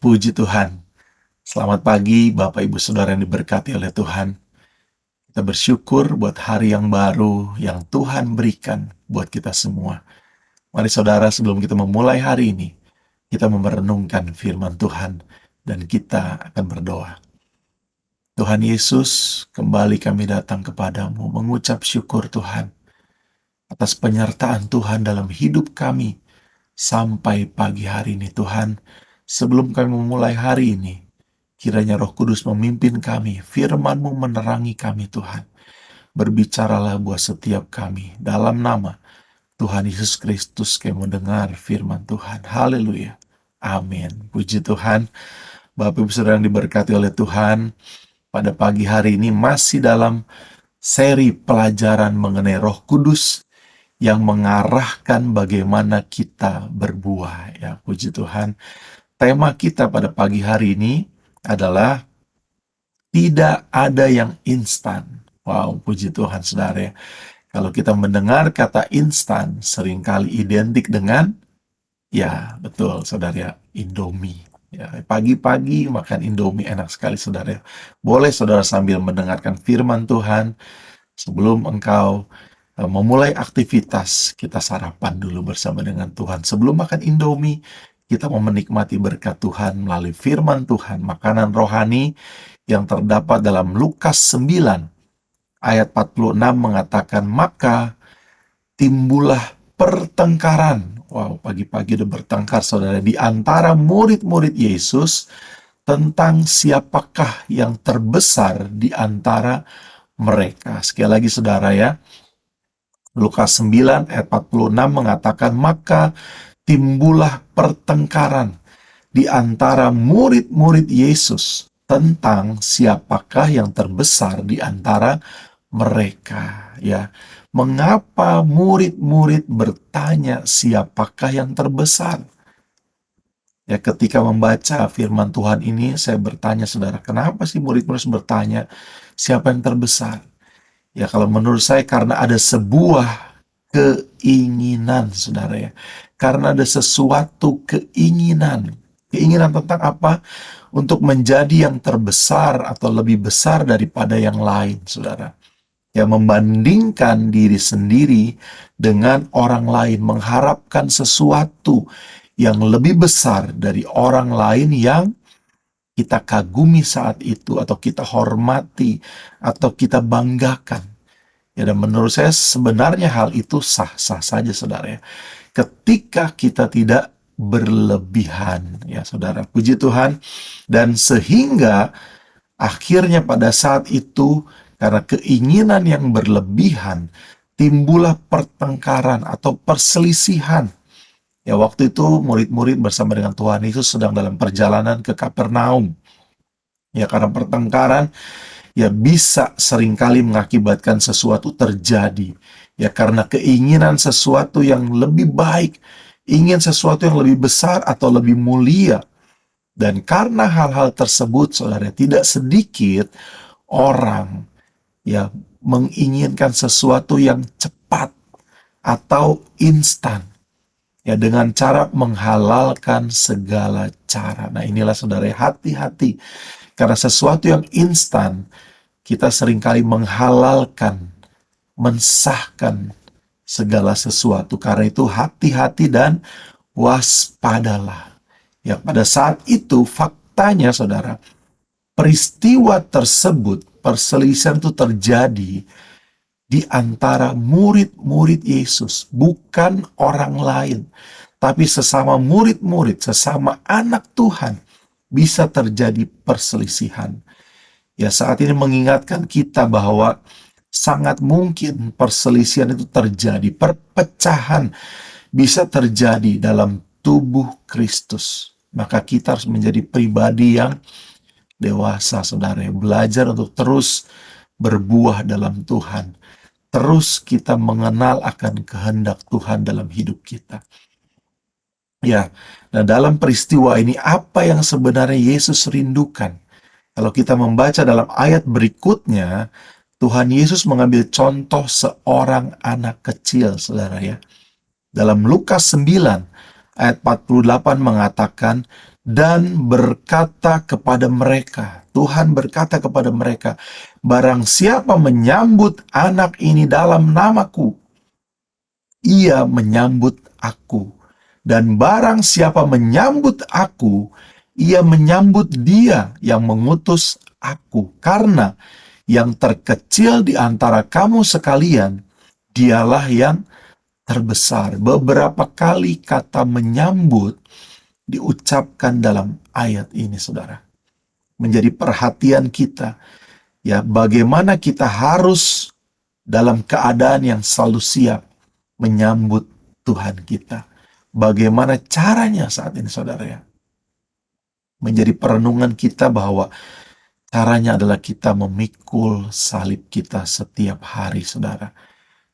Puji Tuhan. Selamat pagi Bapak Ibu Saudara yang diberkati oleh Tuhan. Kita bersyukur buat hari yang baru yang Tuhan berikan buat kita semua. Mari saudara, sebelum kita memulai hari ini, kita merenungkan firman Tuhan dan kita akan berdoa. Tuhan Yesus, kembali kami datang kepadamu mengucap syukur Tuhan atas penyertaan Tuhan dalam hidup kami sampai pagi hari ini Tuhan. Sebelum kami memulai hari ini, kiranya Roh Kudus memimpin kami, firman-Mu menerangi kami Tuhan. Berbicaralah buat setiap kami. Dalam nama Tuhan Yesus Kristus kami mendengar firman Tuhan. Haleluya. Amin. Puji Tuhan. Bapak Ibu Saudara yang diberkati oleh Tuhan, pada pagi hari ini masih dalam seri pelajaran mengenai Roh Kudus yang mengarahkan bagaimana kita berbuah. Ya, puji Tuhan. Tema kita pada pagi hari ini adalah tidak ada yang instan. Wow, puji Tuhan saudara ya. Kalau kita mendengar kata instan, seringkali identik dengan, ya betul saudara ya, Indomie. Ya, pagi-pagi makan Indomie enak sekali saudara ya. Boleh saudara sambil mendengarkan firman Tuhan, sebelum engkau memulai aktivitas, kita sarapan dulu bersama dengan Tuhan. Sebelum makan Indomie, kita mau menikmati berkat Tuhan melalui firman Tuhan, makanan rohani yang terdapat dalam Lukas 9 ayat 46 mengatakan, maka timbullah pertengkaran. Wow, pagi-pagi udah bertengkar saudara di antara murid-murid Yesus tentang siapakah yang terbesar di antara mereka. Sekali lagi saudara ya, Lukas 9 ayat 46 mengatakan, maka timbullah pertengkaran di antara murid-murid Yesus tentang siapakah yang terbesar di antara mereka. Ya, mengapa murid-murid bertanya siapakah yang terbesar? Ya, ketika membaca firman Tuhan ini, saya bertanya saudara, kenapa sih murid-murid bertanya siapa yang terbesar? Ya, kalau menurut saya karena ada sebuah keinginan, saudara ya. Karena ada sesuatu keinginan. Keinginan tentang apa? Untuk menjadi yang terbesar atau lebih besar daripada yang lain, saudara. Ya, membandingkan diri sendiri dengan orang lain, mengharapkan sesuatu yang lebih besar dari orang lain yang kita kagumi saat itu, atau kita hormati, atau kita banggakan. Ya, dan menurut saya sebenarnya hal itu sah-sah saja, saudara ya. Ketika kita tidak berlebihan, ya saudara, puji Tuhan. Dan sehingga akhirnya pada saat itu, karena keinginan yang berlebihan, timbullah pertengkaran atau perselisihan. Ya, waktu itu murid-murid bersama dengan Tuhan Yesus sedang dalam perjalanan ke Kapernaum. Ya, karena pertengkaran ya bisa seringkali mengakibatkan sesuatu terjadi. Ya, karena keinginan sesuatu yang lebih baik, ingin sesuatu yang lebih besar atau lebih mulia. Dan karena hal-hal tersebut, saudara, tidak sedikit orang ya menginginkan sesuatu yang cepat atau instan. Ya, dengan cara menghalalkan segala cara. Nah, inilah saudara, hati-hati. Karena sesuatu yang instan, kita seringkali menghalalkan, mensahkan segala sesuatu. Karena itu hati-hati dan waspadalah. Ya, pada saat itu faktanya saudara, peristiwa tersebut, perselisihan itu terjadi di antara murid-murid Yesus, bukan orang lain, tapi sesama murid-murid, sesama anak Tuhan, bisa terjadi perselisihan. Ya, saat ini mengingatkan kita bahwa sangat mungkin perselisihan itu terjadi, perpecahan bisa terjadi dalam tubuh Kristus. Maka kita harus menjadi pribadi yang dewasa, saudara, belajar untuk terus berbuah dalam Tuhan. Terus kita mengenal akan kehendak Tuhan dalam hidup kita. Ya, nah dalam peristiwa ini apa yang sebenarnya Yesus rindukan? Kalau kita membaca dalam ayat berikutnya, Tuhan Yesus mengambil contoh seorang anak kecil, saudara ya. Dalam Lukas 9 ayat 48 mengatakan, dan berkata kepada mereka, Tuhan berkata kepada mereka, barang siapa menyambut anak ini dalam namaku, ia menyambut aku. Dan barang siapa menyambut aku, ia menyambut dia yang mengutus aku. Karena yang terkecil di antara kamu sekalian, dialah yang terbesar. Beberapa kali kata menyambut diucapkan dalam ayat ini, saudara. Menjadi perhatian kita, ya, bagaimana kita harus dalam keadaan yang selalu siap menyambut Tuhan kita. Bagaimana caranya saat ini, saudara, ya? Menjadi perenungan kita bahwa caranya adalah kita memikul salib kita setiap hari, saudara.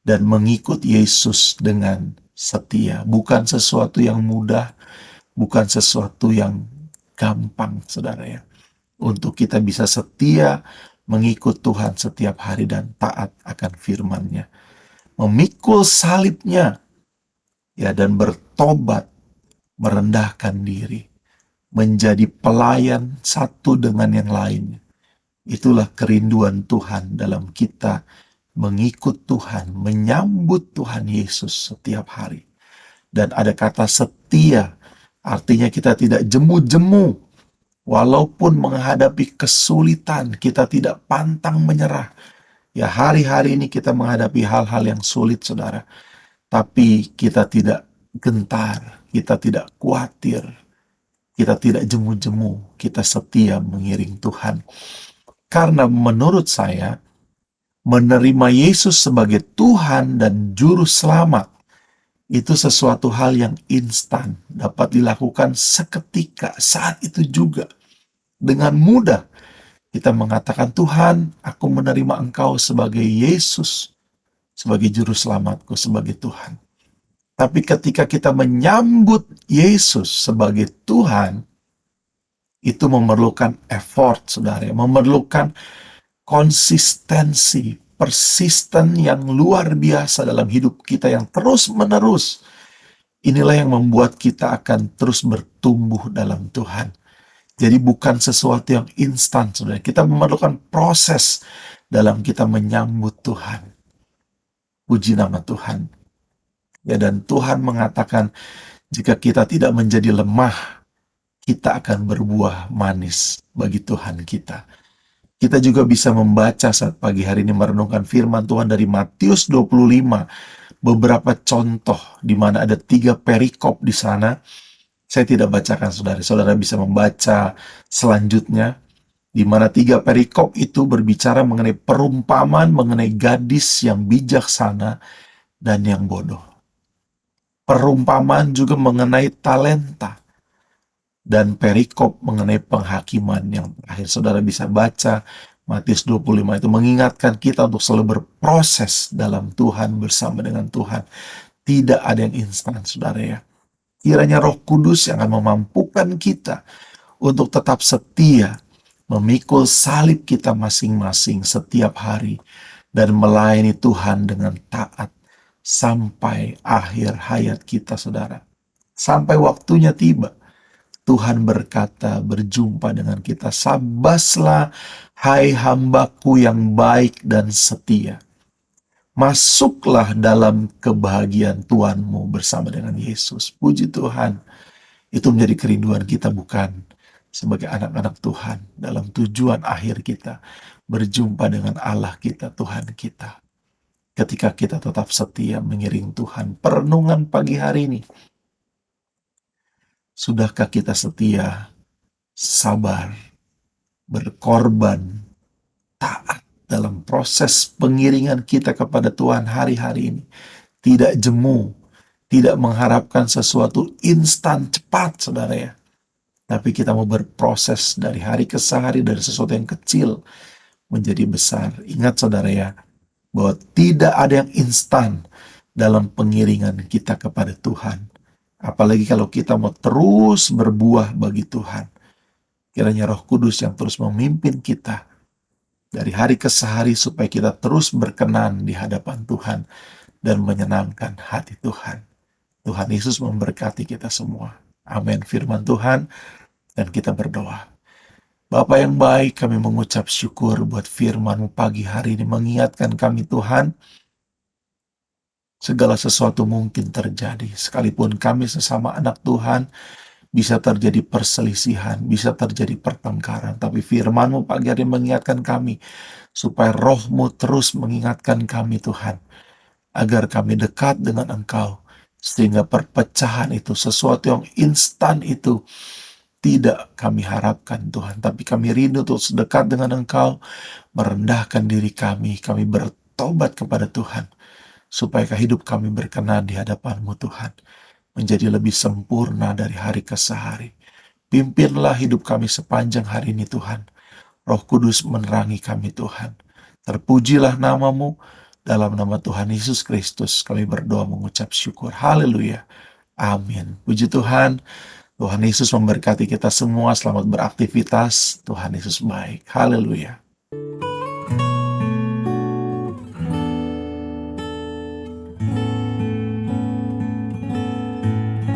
Dan mengikut Yesus dengan setia. Bukan sesuatu yang mudah, bukan sesuatu yang gampang, saudara, ya. Untuk kita bisa setia mengikut Tuhan setiap hari dan taat akan firman-Nya. Memikul salibnya, ya, dan bertobat, merendahkan diri, menjadi pelayan satu dengan yang lainnya. Itulah kerinduan Tuhan dalam kita mengikut Tuhan, menyambut Tuhan Yesus setiap hari. Dan ada kata setia, artinya kita tidak jemu-jemu. Walaupun menghadapi kesulitan, kita tidak pantang menyerah. Ya, hari-hari ini kita menghadapi hal-hal yang sulit, saudara. Tapi kita tidak gentar, kita tidak khawatir, kita tidak jemu-jemu, kita setia mengiring Tuhan. Karena menurut saya, menerima Yesus sebagai Tuhan dan Juru Selamat itu sesuatu hal yang instan, dapat dilakukan seketika, saat itu juga. Dengan mudah kita mengatakan, Tuhan, aku menerima Engkau sebagai Yesus, sebagai Juru Selamatku, sebagai Tuhan. Tapi ketika kita menyambut Yesus sebagai Tuhan, itu memerlukan effort, saudara, memerlukan konsistensi, persisten yang luar biasa dalam hidup kita yang terus-menerus. Inilah yang membuat kita akan terus bertumbuh dalam Tuhan. Jadi bukan sesuatu yang instan, saudara. Kita memerlukan proses dalam kita menyambut Tuhan. Puji nama Tuhan. Ya, dan Tuhan mengatakan, jika kita tidak menjadi lemah, kita akan berbuah manis bagi Tuhan kita. Kita juga bisa membaca saat pagi hari ini merenungkan firman Tuhan dari Matius 25. Beberapa contoh di mana ada 3 perikop di sana. Saya tidak bacakan, saudara. Saudara bisa membaca selanjutnya, di mana 3 perikop itu berbicara mengenai perumpamaan mengenai gadis yang bijaksana dan yang bodoh. Perumpamaan juga mengenai talenta, dan perikop mengenai penghakiman yang terakhir. Saudara bisa baca Matius 25, itu mengingatkan kita untuk selalu berproses dalam Tuhan, bersama dengan Tuhan. Tidak ada yang instan, saudara, ya. Kiranya Roh Kudus yang akan memampukan kita untuk tetap setia memikul salib kita masing-masing setiap hari dan melayani Tuhan dengan taat sampai akhir hayat kita, saudara. Sampai waktunya tiba, Tuhan berkata, berjumpa dengan kita, "Sabaslah, hai hambaku yang baik dan setia. Masuklah dalam kebahagiaan Tuhanmu bersama dengan Yesus." Puji Tuhan. Itu menjadi kerinduan kita, bukan? Sebagai anak-anak Tuhan, dalam tujuan akhir kita, berjumpa dengan Allah kita, Tuhan kita. Ketika kita tetap setia mengiring Tuhan. Perenungan pagi hari ini. Sudahkah kita setia, sabar, berkorban, taat dalam proses pengiringan kita kepada Tuhan hari-hari ini? Tidak jemu, tidak mengharapkan sesuatu instan cepat, saudara, ya. Tapi kita mau berproses dari hari ke hari, dari sesuatu yang kecil menjadi besar. Ingat, saudara, ya, bahwa tidak ada yang instan dalam pengiringan kita kepada Tuhan. Apalagi kalau kita mau terus berbuah bagi Tuhan. Kiranya Roh Kudus yang terus memimpin kita dari hari ke hari supaya kita terus berkenan di hadapan Tuhan dan menyenangkan hati Tuhan. Tuhan Yesus memberkati kita semua. Amin. Firman Tuhan Dan kita berdoa. Bapa yang baik, kami mengucap syukur buat firman-Mu pagi hari ini mengingatkan kami Tuhan, segala sesuatu mungkin terjadi. Sekalipun kami sesama anak Tuhan, bisa terjadi perselisihan, bisa terjadi pertengkaran. Tapi firman-Mu pagi hari ini mengingatkan kami, supaya Roh-Mu terus mengingatkan kami Tuhan, agar kami dekat dengan Engkau, sehingga perpecahan itu, sesuatu yang instan itu, tidak kami harapkan Tuhan, tapi kami rindu untuk sedekat dengan Engkau, merendahkan diri kami bertobat kepada Tuhan, supaya hidup kami berkenan di hadapan-Mu Tuhan, menjadi lebih sempurna dari hari ke hari. Pimpinlah hidup kami sepanjang hari ini Tuhan. Roh Kudus menerangi kami Tuhan. Terpujilah nama-Mu, dalam nama Tuhan Yesus Kristus kami berdoa mengucap syukur. Haleluya. Amin. Puji Tuhan. Tuhan Yesus memberkati kita semua. Selamat beraktivitas. Tuhan Yesus baik. Haleluya.